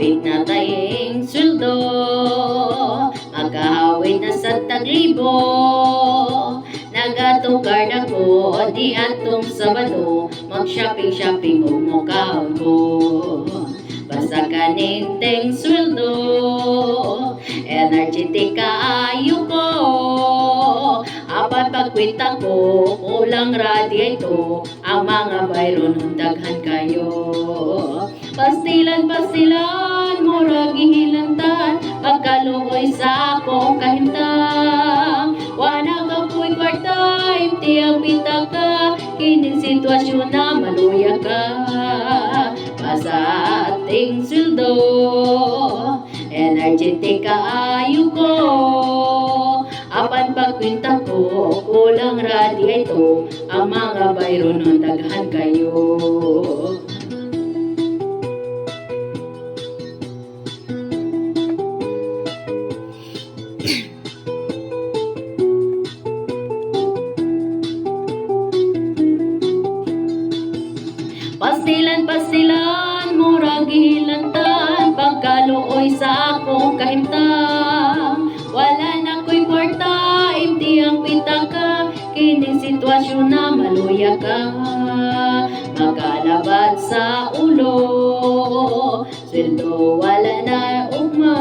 Hapit na tayong sweldo, magkahawid na sa taglibo. Nagatugar na ko, di atong Sabado, mag-shopping-shopping o mukhaon ko. Basta kaning teng sweldo, energetic kaayo ko. Apat pagkwita ko, kulang radyo ang mga bayro nun daghan kayo. Pastilan, murag ihilantan, pagkaluoy sa akong kahimtang. Wana ka po'y part-time, tiyang pita ka, kining sitwasyon na maluya ka. Basta ating sweldo, energetic kaayo ko. Apan pagkwinta ko, kulang radyo ang mga bayro nun daghan kayo. Pastilan, murag ihilantan, pagkaluoy sa akong kahimtang. Wala na ko'y part-time, tiyang pita ka, kining sitwasyon na maluya ka. Makalabad sa ulo, sweldo wala na ugma.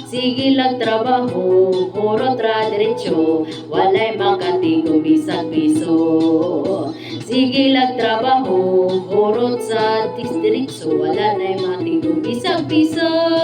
Sige lang trabaho, hurot ra diretsyo, walay makatigong bisag piso. Sige lang trabaho, hurot sa diretso, wala na'y matigong bisag piso.